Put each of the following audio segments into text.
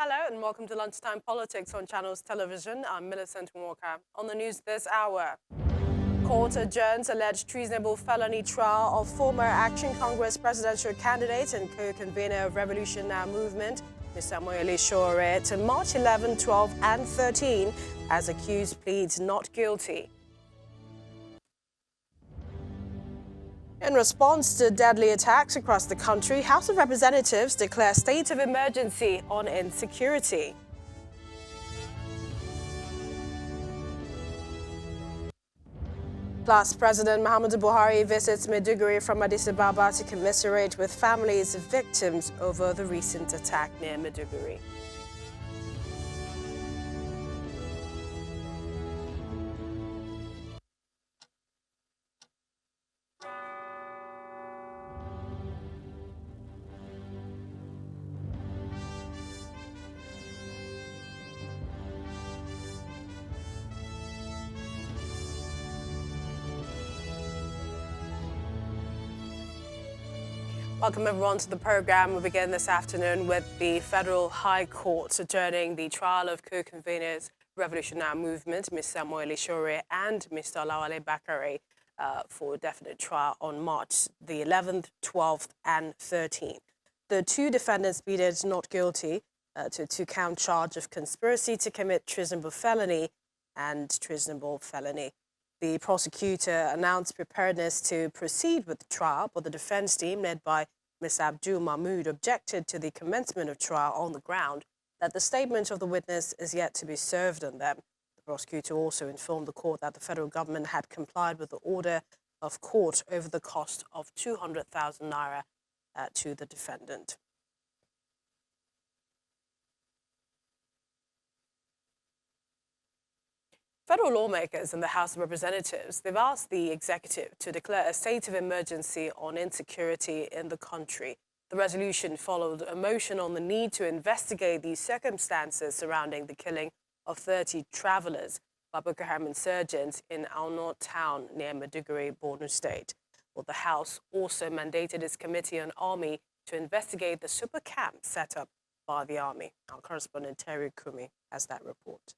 Hello and welcome to Lunchtime Politics on Channels Television. I'm Millicent Walker. On the news this hour, court adjourns alleged treasonable felony trial of former Action Congress presidential candidate and co-convener of Revolution Now movement, Mr. Moyele Sowore, to March 11, 12 and 13 as accused pleads not guilty. In response to deadly attacks across the country, House of Representatives declare state of emergency on insecurity. Plus, President Muhammadu Buhari visits Maiduguri from Addis Ababa to commiserate with families of victims over the recent attack near Maiduguri. Welcome everyone to the program. We begin this afternoon with the Federal High Court adjourning the trial of co-conveners Revolution Now movement, Mr. Moyele Sowore and Mr. Lawale Bakare, for definite trial on March the 11th, 12th and 13th. The two defendants pleaded not guilty to a two-count charge of conspiracy to commit treasonable felony and treasonable felony. The prosecutor announced preparedness to proceed with the trial, but the defense team, led by Ms. Abdul Mahmood, objected to the commencement of trial on the ground that the statement of the witness is yet to be served on them. The prosecutor also informed the court that the federal government had complied with the order of court over the cost of 200,000 naira to the defendant. Federal lawmakers in the House of Representatives, they've asked the executive to declare a state of emergency on insecurity in the country. The resolution followed a motion on the need to investigate the circumstances surrounding the killing of 30 travelers by Boko Haram insurgents in Al-Noor town near Maiduguri, Borno State. Well, the House also mandated its Committee on Army to investigate the super camp set up by the Army. Our correspondent Terry Kumi has that report.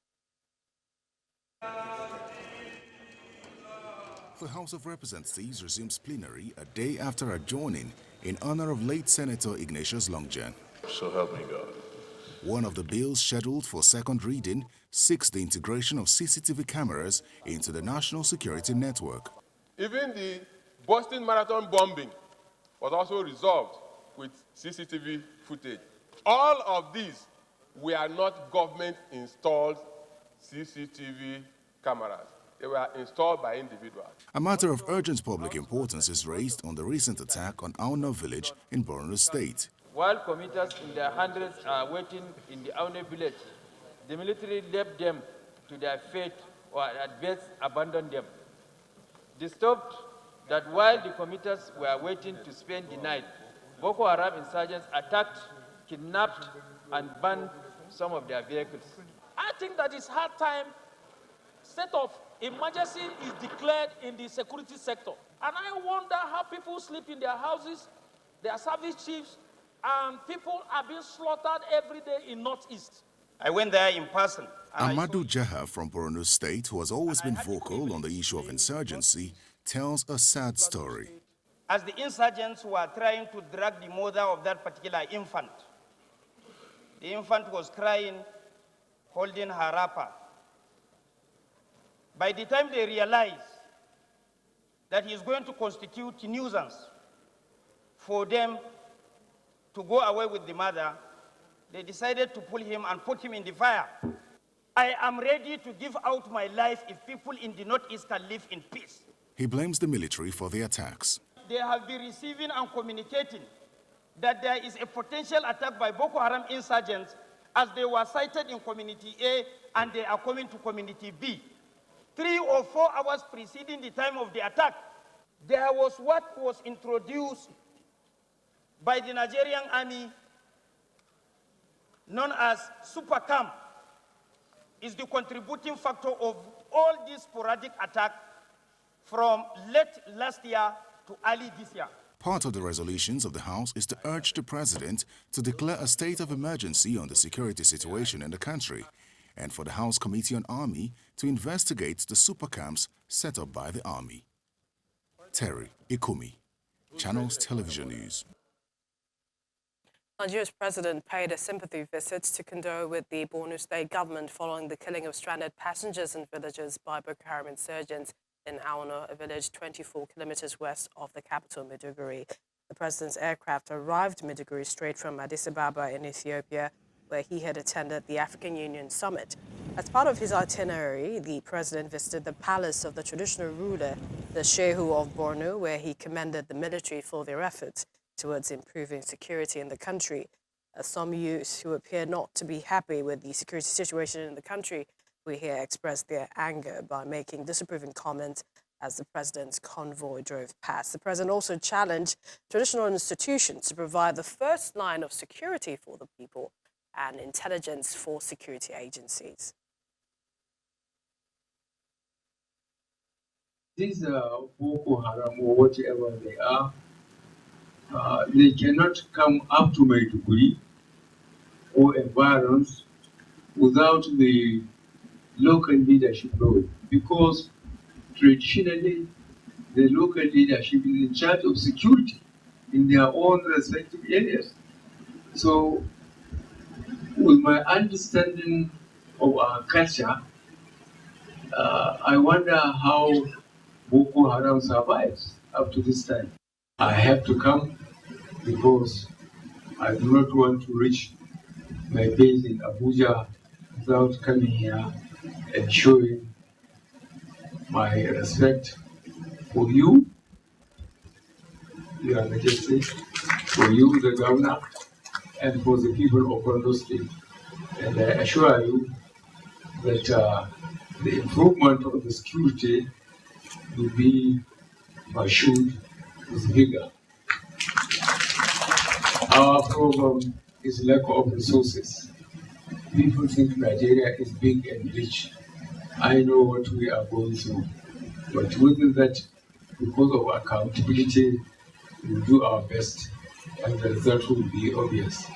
The House of Representatives resumes plenary a day after adjourning in honor of late Senator Ignatius Longgen. So help me God. One of the bills scheduled for second reading seeks the integration of CCTV cameras into the national security network. Even the Boston Marathon bombing was also resolved with CCTV footage. All of these were not government-installed CCTV cameras. They were installed by individuals. A matter of urgent public importance is raised on the recent attack on Al-Noor village in Borno State. While commuters in their hundreds are waiting in the Al-Noor village, the military left them to their fate or at best abandoned them. Disturbed that while the commuters were waiting to spend the night, Boko Haram insurgents attacked, kidnapped, and burned some of their vehicles. I think that it's hard time state of emergency is declared in the security sector. And I wonder how people sleep in their houses, their service chiefs, and people are being slaughtered every day in Northeast. I went there in person. Amadou Jaha from Borno State, who has always been vocal on the issue of insurgency, tells a sad story. As the insurgents were trying to drag the mother of that particular infant, the infant was crying, holding her wrapper. By the time they realized that he is going to constitute a nuisance for them to go away with the mother, they decided to pull him and put him in the fire. I am ready to give out my life if people in the Northeast can live in peace. He blames the military for the attacks. They have been receiving and communicating that there is a potential attack by Boko Haram insurgents as they were sighted in Community A and they are coming to Community B. 3 or 4 hours preceding the time of the attack, there was what was introduced by the Nigerian army known as super camp. Is the contributing factor of all these sporadic attacks from late last year to early this year. Part of the resolutions of the House is to urge the President to declare a state of emergency on the security situation in the country, and for the House Committee on Army to investigate the super camps set up by the Army. Terry Ikumi, Channels Television News. Nigeria's president paid a sympathy visit to condole with the Borno State government following the killing of stranded passengers and villagers by Boko Haram insurgents in Aono, a village 24 kilometers west of the capital, Maiduguri. The president's aircraft arrived Maiduguri straight from Addis Ababa in Ethiopia, where he had attended the African Union summit. As part of his itinerary, the president visited the palace of the traditional ruler, the Shehu of Borno, where he commended the military for their efforts towards improving security in the country. Some youths who appear not to be happy with the security situation in the country, we here expressed their anger by making disapproving comments as the president's convoy drove past. The president also challenged traditional institutions to provide the first line of security for the people and intelligence for security agencies. These Boko Haram or whatever they are, they cannot come up to Maiduguri or environs without the local leadership role, because traditionally the local leadership is in charge of security in their own respective areas. So with my understanding of our culture, I wonder how Boko Haram survives up to this time. I have to come because I do not want to reach my base in Abuja without coming here and showing my respect for you, Your Majesty, for you, the governor, and for the people of Borno State. And I assure you that the improvement of the security will be pursued with vigor. Our problem is lack of resources. People think Nigeria is big and rich. I know what we are going through. But within that, because of accountability, we will do our best and the result will be obvious.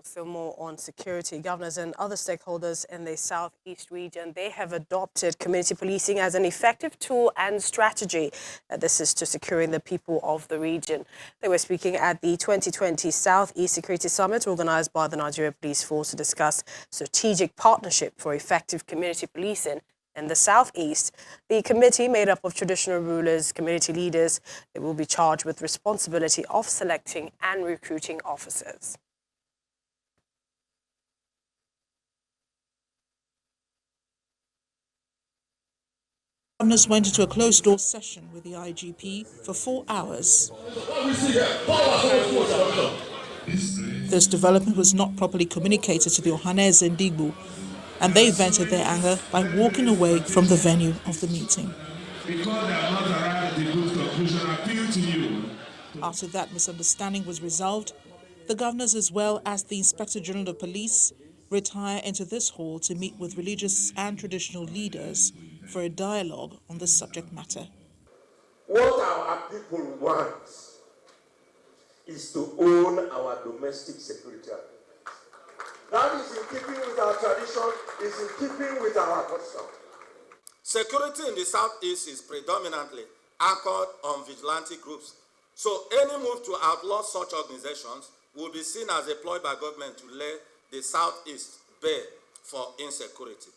Still more on security. Governors and other stakeholders in the southeast region, they have adopted community policing as an effective tool and strategy. This is to securing the people of the region. They were speaking at the 2020 Southeast Security Summit organized by the Nigeria Police Force to discuss strategic partnership for effective community policing in the southeast. The committee, made up of traditional rulers, community leaders, they will be charged with responsibility of selecting and recruiting officers. Governors went into a closed-door session with the IGP for 4 hours. This development was not properly communicated to the Ohanese and Digbo, and they vented their anger by walking away from the venue of the meeting. After that misunderstanding was resolved, the governors as well as the Inspector General of Police retire into this hall to meet with religious and traditional leaders for a dialogue on the subject matter. What our people want is to own our domestic security. That is in keeping with our tradition, is in keeping with our custom. Security in the southeast is predominantly anchored on vigilante groups. So any move to outlaw such organizations will be seen as a ploy by government to lay the southeast bare for insecurity.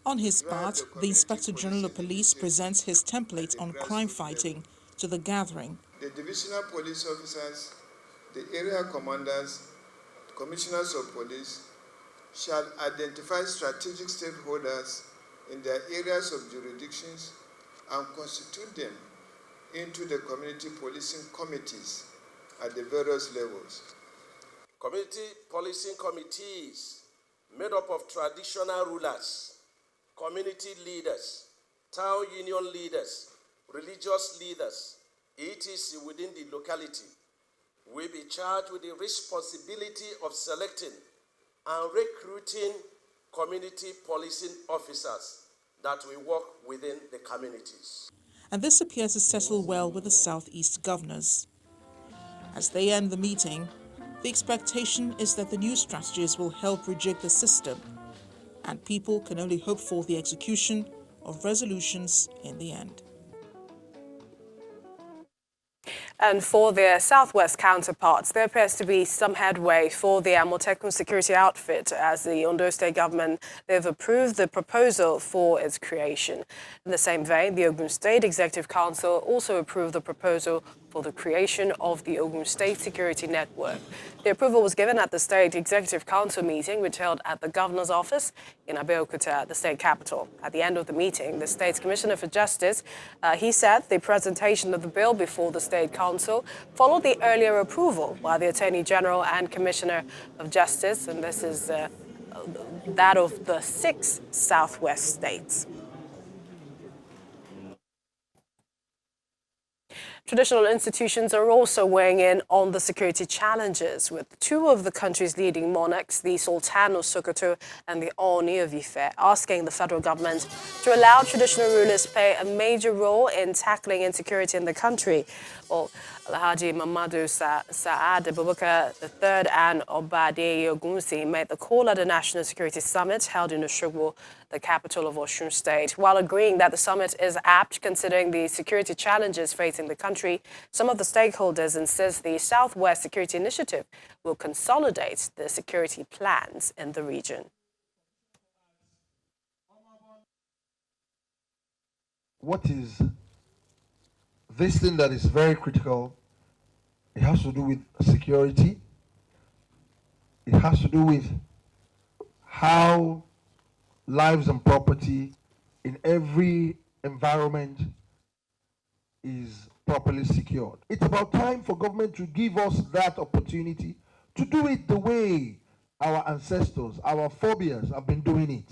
On his part, the Inspector General of Police presents his template on crime fighting to the gathering. The divisional police officers, the area commanders, commissioners of police shall identify strategic stakeholders in their areas of jurisdictions and constitute them into the community policing committees at the various levels. Community policing committees made up of traditional rulers, community leaders, town union leaders, religious leaders, etc. within the locality will be charged with the responsibility of selecting and recruiting community policing officers that will work within the communities. and this appears to settle well with the Southeast governors. As they end the meeting, the expectation is that the new strategies will help rejig the system, and people can only hope for the execution of resolutions in the end. And for their southwest counterparts, there appears to be some headway for the Amotekun security outfit as the Ondo State government, they've approved the proposal for its creation. In the same vein, the Ogun State Executive Council also approved the proposal for the creation of the Ogun State Security Network. The approval was given at the State Executive Council meeting, which held at the Governor's office in Abeokuta, the state capital. At the end of the meeting, the State's Commissioner for Justice, he said the presentation of the bill before the State Council followed the earlier approval by the Attorney General and Commissioner of Justice, and this is that of the 6 Southwest states. Traditional institutions are also weighing in on the security challenges, with 2 of the country's leading monarchs, the Sultan of Sokoto and the Oni of Ife, asking the federal government to allow traditional rulers to play a major role in tackling insecurity in the country. Well, Alhaji Mamadou Sa'ad Abubakar III and Obade Ogunsi made the call at the National Security Summit held in Osogbo, the capital of Osun State. While agreeing that the summit is apt considering the security challenges facing the country, some of the stakeholders insist the Southwest Security Initiative will consolidate the security plans in the region. What is this thing that is very critical? It has to do with security. It has to do with how lives and property in every environment is properly secured. It's about time for government to give us that opportunity to do it the way our ancestors, our forebears have been doing it.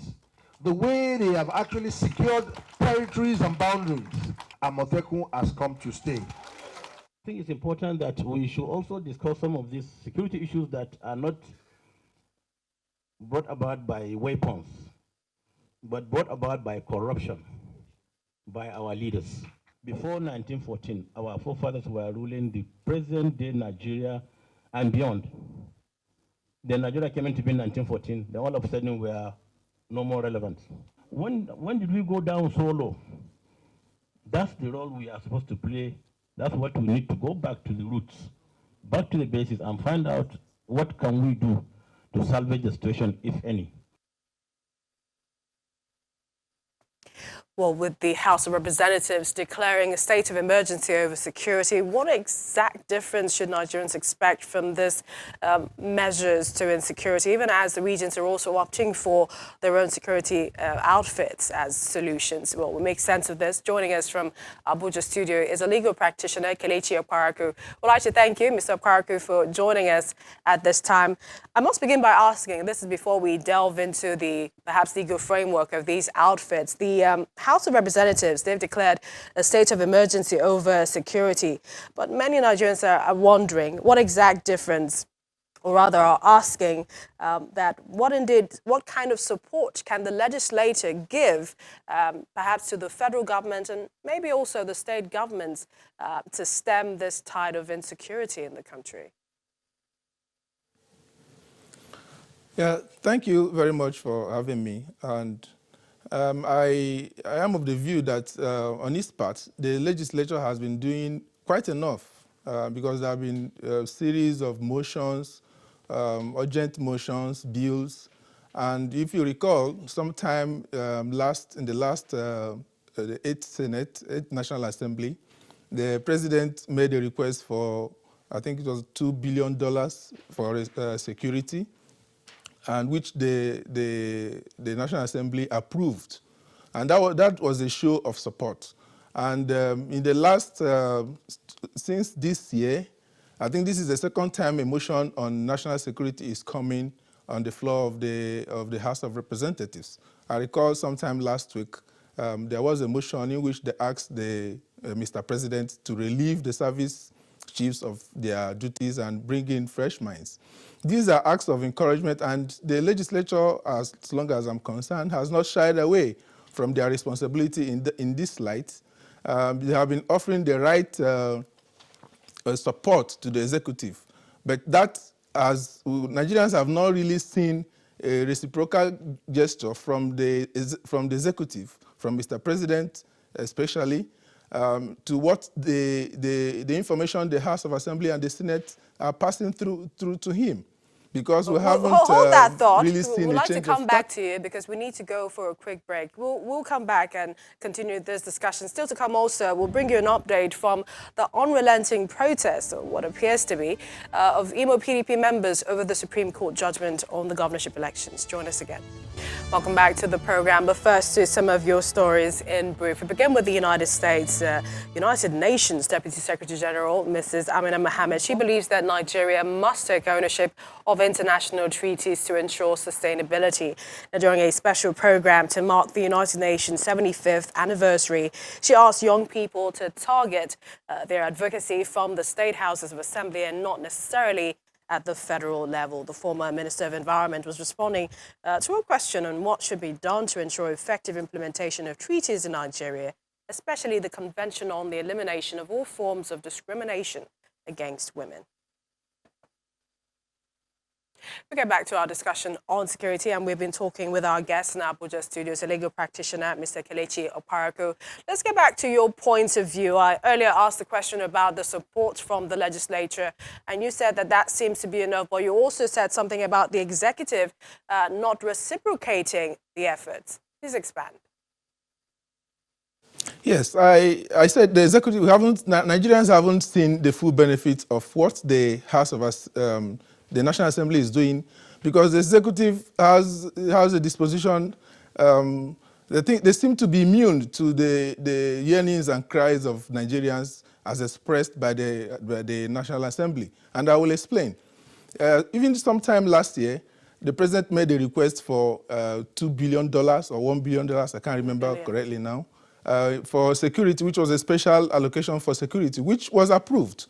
The way they have actually secured territories and boundaries. Amotekun has come to stay. I think it's important that we should also discuss some of these security issues that are not brought about by weapons, but brought about by corruption, by our leaders. Before 1914, our forefathers were ruling the present-day Nigeria and beyond. Then Nigeria came into being in 1914, then all of a sudden we are no more relevant. When did we go down so low? That's the role we are supposed to play. That's what we need to go back to the roots, back to the basis, and find out what can we do to salvage the situation, if any. Well, with the House of Representatives declaring a state of emergency over security, what exact difference should Nigerians expect from this measures to insecurity, even as the regions are also opting for their own security outfits as solutions? Well, we make sense of this. Joining us from Abuja studio is a legal practitioner, Kelechi Okwaraku. We'd like to thank you, Mr. Okwaraku, for joining us at this time. I must begin by asking, and this is before we delve into the perhaps legal framework of these outfits, the House of Representatives, they've declared a state of emergency over security. But many Nigerians are wondering what exact difference, or rather are asking that what kind of support can the legislature give perhaps to the federal government and maybe also the state governments to stem this tide of insecurity in the country? Yeah, thank you very much for having me. And I am of the view that on its part, the legislature has been doing quite enough because there have been a series of motions, urgent motions, bills. And if you recall, sometime in the last the 8th National Assembly, the president made a request for, I think it was $2 billion for security, and which the National Assembly approved. And that was a show of support. And in the last, since this year, I think this is the second time a motion on national security is coming on the floor of the House of Representatives. I recall sometime last week, there was a motion in which they asked Mr. President to relieve the service chiefs of their duties and bring in fresh minds. These are acts of encouragement, and the legislature, as long as I'm concerned, has not shied away from their responsibility in this light. They have been offering the right support to the executive. But that, as Nigerians have not really seen a reciprocal gesture from the executive, from Mr. President especially, to what the information the House of Assembly and the Senate are passing through to him. Because we haven't hold that thought. really seen We'd a like to change come of back to you because we need to go for a quick break. We'll come back and continue this discussion. Still to come also, we'll bring you an update from the unrelenting protest, or what appears to be, of Imo PDP members over the Supreme Court judgment on the governorship elections. Join us again. Welcome back to the program, but first to some of your stories in brief. We begin with the United States. United Nations Deputy Secretary General, Mrs. Amina Mohammed, she believes that Nigeria must take ownership of international treaties to ensure sustainability. Now, during a special program to mark the United Nations 75th anniversary, she asked young people to target their advocacy from the state houses of assembly and not necessarily at the federal level. The former Minister of Environment was responding to a question on what should be done to ensure effective implementation of treaties in Nigeria, especially the Convention on the Elimination of All Forms of Discrimination Against Women. We get back to our discussion on security, and we've been talking with our guest in Abuja studios, a legal practitioner, Mr. Kelechi Oparako. Let's get back to your point of view. I earlier asked the question about the support from the legislature, and you said that that seems to be enough, but you also said something about the executive not reciprocating the efforts. Please expand. Yes, I said the executive, Nigerians haven't seen the full benefits of what the House of the National Assembly is doing, because the executive has a disposition. They seem to be immune to the yearnings and cries of Nigerians as expressed by the National Assembly, and I will explain. Even sometime last year, the president made a request for $2 billion or $1 billion, I can't remember correctly now, for security, which was a special allocation for security, which was approved.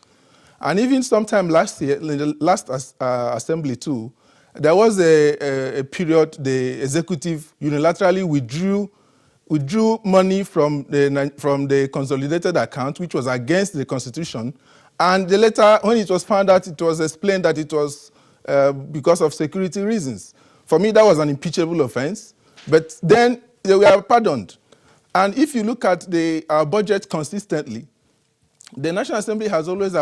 And even sometime last year, in the last assembly too, there was a period the executive unilaterally withdrew money from the consolidated account, which was against the constitution. And later, when it was found out, it was explained that it was because of security reasons. For me, that was an impeachable offense. But then they were pardoned. And if you look at our budget consistently, the National Assembly has always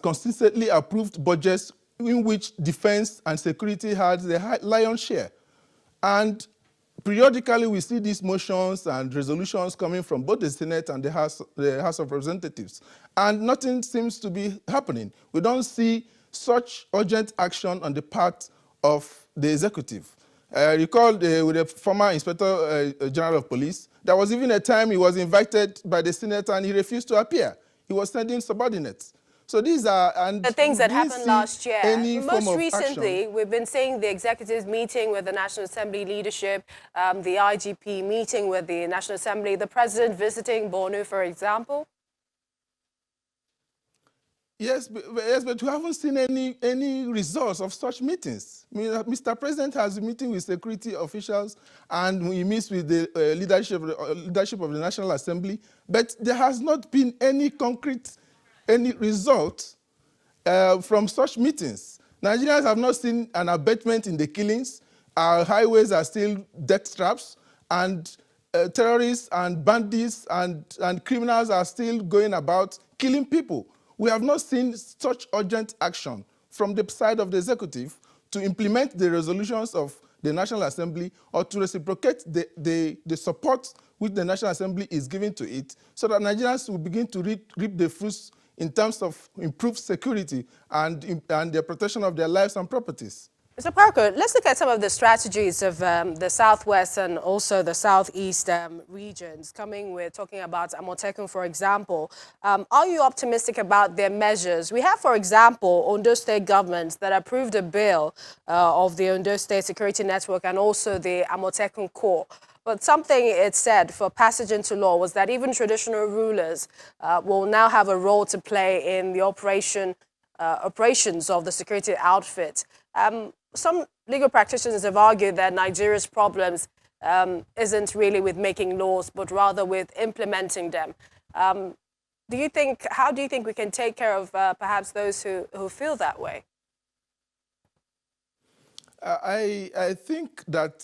consistently approved budgets in which defense and security had the lion's share. And periodically, we see these motions and resolutions coming from both the Senate and the House of Representatives. And nothing seems to be happening. We don't see such urgent action on the part of the executive. Recall with the former Inspector General of Police, there was even a time he was invited by the Senate and he refused to appear. He was sending subordinates. So these are the things that happened last year. Most recently, we've been seeing the executives meeting with the National Assembly leadership, the IGP meeting with the National Assembly, the president visiting Borno, for example. Yes, but we haven't seen any results of such meetings. I mean, Mr. President has a meeting with security officials and he meets with the leadership of the National Assembly, but there has not been any concrete result from such meetings. Nigerians have not seen an abatement in the killings. Our highways are still death traps, and terrorists and bandits and criminals are still going about killing people. We have not seen such urgent action from the side of the executive to implement the resolutions of the National Assembly or to reciprocate the support which the National Assembly is giving to it, so that Nigerians will begin to reap the fruits in terms of improved security and the protection of their lives and properties. Mr. Parker, let's look at some of the strategies of the Southwest and also the Southeast regions, talking about Amotekun, for example. Are you optimistic about their measures? We have, for example, Ondo State government that approved a bill of the Ondo State Security Network and also the Amotekun Corps. But something it said for passage into law was that even traditional rulers will now have a role to play in the operations of the security outfit. Some legal practitioners have argued that Nigeria's problems isn't really with making laws, but rather with implementing them. How do you think we can take care of perhaps those who feel that way? I think that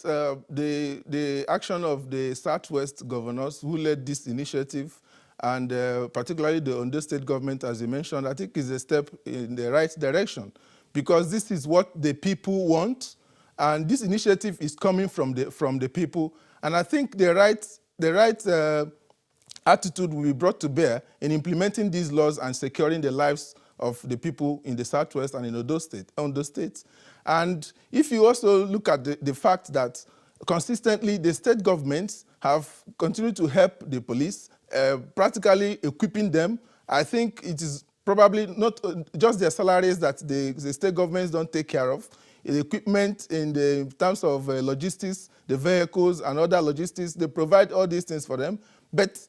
the action of the Southwest governors who led this initiative, and particularly the Ondo State government, as you mentioned, I think is a step in the right direction, because this is what the people want, and this initiative is coming from the people, and I think the right attitude will be brought to bear in implementing these laws and securing the lives of the people in the Southwest and in Ondo State. And if you also look at the fact that consistently the state governments have continued to help the police, practically equipping them, I think it is probably not just their salaries that the state governments don't take care of. The equipment in terms of logistics, the vehicles and other logistics, they provide all these things for them. But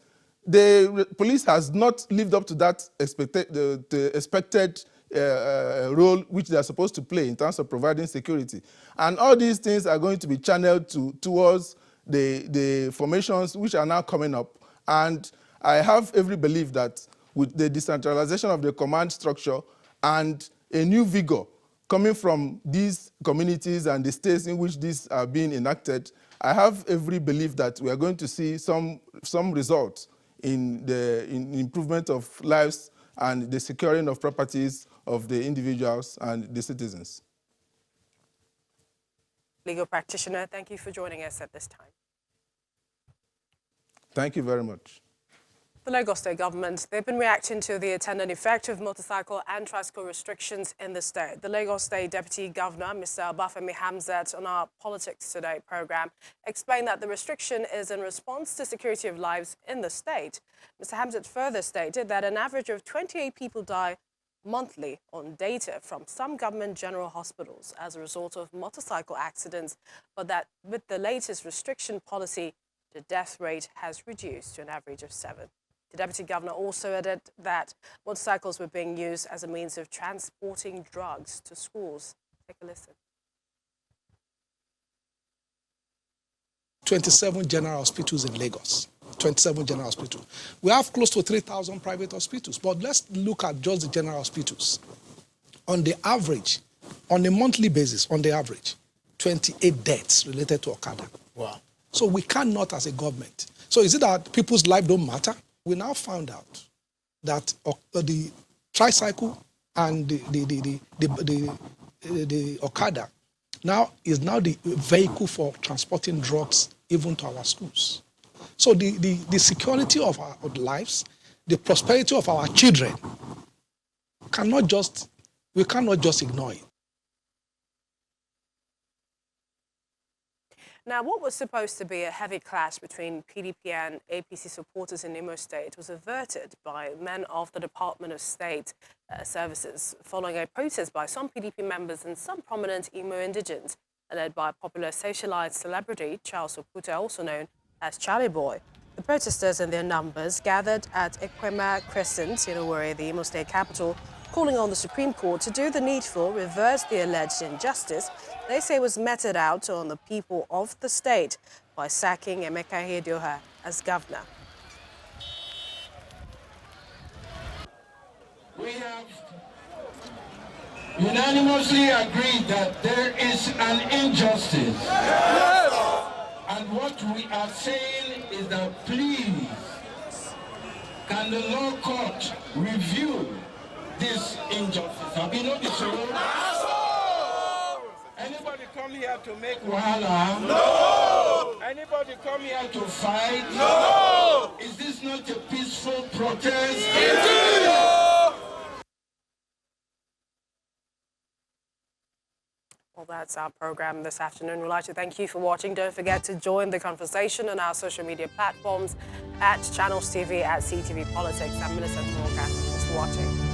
the police has not lived up to that expected role which they are supposed to play in terms of providing security. And all these things are going to be channeled towards the formations which are now coming up. And I have every belief that with the decentralization of the command structure and a new vigor coming from these communities and the states in which these are being enacted, I have every belief that we are going to see some results in the improvement of lives and the securing of properties of the individuals and the citizens. Legal practitioner, thank you for joining us at this time. Thank you very much. The Lagos State government, they've been reacting to the attendant effect of motorcycle and tricycle restrictions in the state. The Lagos State Deputy Governor, Mr. Obafemi Hamzat, on our Politics Today program, explained that the restriction is in response to security of lives in the state. Mr. Hamzat further stated that an average of 28 people die monthly on data from some government general hospitals as a result of motorcycle accidents, but that with the latest restriction policy, the death rate has reduced to an average of 7. The Deputy Governor also added that motorcycles were being used as a means of transporting drugs to schools. Take a listen. 27 general hospitals in Lagos. 27 general hospitals. We have close to 3,000 private hospitals, but let's look at just the general hospitals. On the average, on a monthly basis, on the average, 28 deaths related to Okada. Wow. So we cannot as a government. So is it that people's lives don't matter? We now found out that the tricycle and the Okada now is now the vehicle for transporting drugs even to our schools. So the security of our lives, the prosperity of our children, we cannot just ignore it. Now, what was supposed to be a heavy clash between PDP and APC supporters in Imo State was averted by men of the Department of State Services following a protest by some PDP members and some prominent Imo indigents, led by popular socialite celebrity Charles Oputa, also known as Charlie Boy. The protesters and their numbers gathered at Ekwema Crescent in Owerri, the Imo State capital, calling on the Supreme Court to do the needful, reverse the alleged injustice they say was meted out on the people of the state by sacking Emeka Ihedioha as governor. We have unanimously agreed that there is an injustice. Yes. And what we are saying is that please, can the law court review this injustice? Have you noticed so? Anybody come here to make wahala? No! Anybody come here to fight? No! Is this not a peaceful protest? Indeed! Well, that's our program this afternoon. We'd like to thank you for watching. Don't forget to join the conversation on our social media platforms at Channels TV, at CTV Politics. I'm Millicent Walker. Thanks for watching.